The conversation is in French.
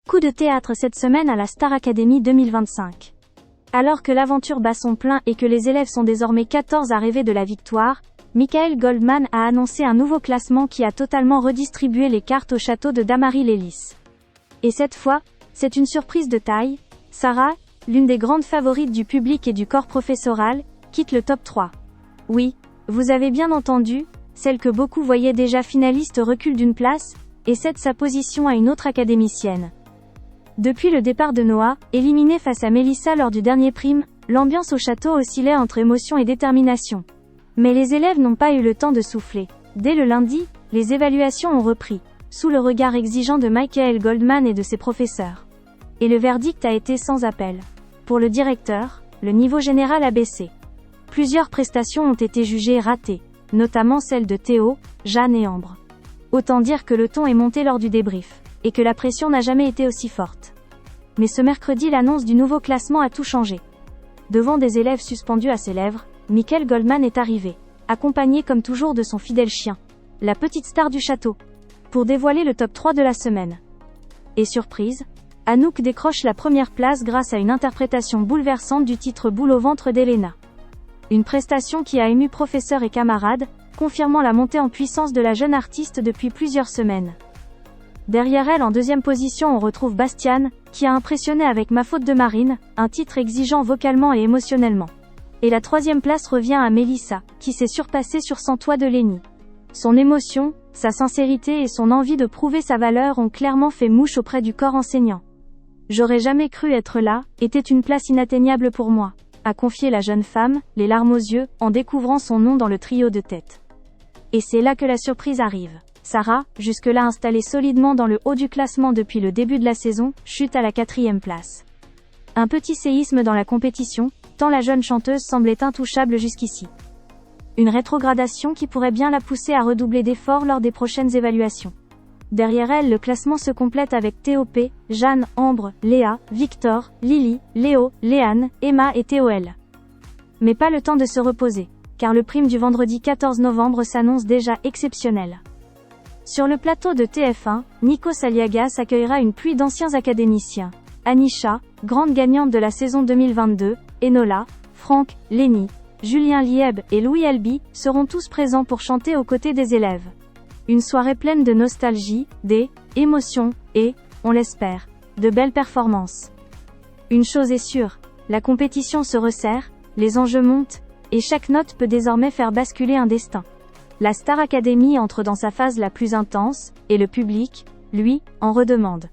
Coup de théâtre cette semaine à la Star Academy 2025. Alors que l'aventure bat son plein et que les élèves sont désormais 14 à rêver de la victoire, Michael Goldman a annoncé un nouveau classement qui a totalement redistribué les cartes au château de Damary-Lélis. Et cette fois, c'est une surprise de taille. Sarah, l'une des grandes favorites du public et du corps professoral, quitte le top 3. Oui, vous avez bien entendu, celle que beaucoup voyaient déjà finaliste recule d'une place, et cède sa position à une autre académicienne. Depuis le départ de Noah, éliminée face à Mélissa lors du dernier prime, l'ambiance au château oscillait entre émotion et détermination. Mais les élèves n'ont pas eu le temps de souffler. Dès le lundi, les évaluations ont repris, sous le regard exigeant de Michael Goldman et de ses professeurs. Et le verdict a été sans appel. Pour le directeur, le niveau général a baissé. Plusieurs prestations ont été jugées ratées, notamment celles de Théo, Jeanne et Ambre. Autant dire que le ton est monté lors du débrief, et que la pression n'a jamais été aussi forte. Mais ce mercredi, l'annonce du nouveau classement a tout changé. Devant des élèves suspendus à ses lèvres, Michael Goldman est arrivé, accompagné comme toujours de son fidèle chien, la petite star du château, pour dévoiler le top 3 de la semaine. Et surprise, Anouk décroche la première place grâce à une interprétation bouleversante du titre Boule au ventre d'Elena. Une prestation qui a ému professeurs et camarades, confirmant la montée en puissance de la jeune artiste depuis plusieurs semaines. Derrière elle en deuxième position on retrouve Bastiane, qui a impressionné avec Ma faute de Marine, un titre exigeant vocalement et émotionnellement. Et la troisième place revient à Mélissa, qui s'est surpassée sur Sans toi de Lénie. Son émotion, sa sincérité et son envie de prouver sa valeur ont clairement fait mouche auprès du corps enseignant. J'aurais jamais cru être là, était une place inatteignable pour moi, a confié la jeune femme, les larmes aux yeux, en découvrant son nom dans le trio de tête. Et c'est là que la surprise arrive. Sarah, jusque-là installée solidement dans le haut du classement depuis le début de la saison, chute à la 4e place. Un petit séisme dans la compétition, tant la jeune chanteuse semblait intouchable jusqu'ici. Une rétrogradation qui pourrait bien la pousser à redoubler d'efforts lors des prochaines évaluations. Derrière elle, le classement se complète avec T.O.P., Jeanne, Ambre, Léa, Victor, Lily, Léo, Léane, Emma et Théoël. Mais pas le temps de se reposer, car le prime du vendredi 14 novembre s'annonce déjà exceptionnel. Sur le plateau de TF1, Nikos Aliagas accueillera une pluie d'anciens académiciens. Anisha, grande gagnante de la saison 2022, Enola, Franck, Lénie, Julien Lieb et Louis Elby seront tous présents pour chanter aux côtés des élèves. Une soirée pleine de nostalgie, d'émotions et, on l'espère, de belles performances. Une chose est sûre, la compétition se resserre, les enjeux montent, et chaque note peut désormais faire basculer un destin. La Star Academy entre dans sa phase la plus intense, et le public, lui, en redemande.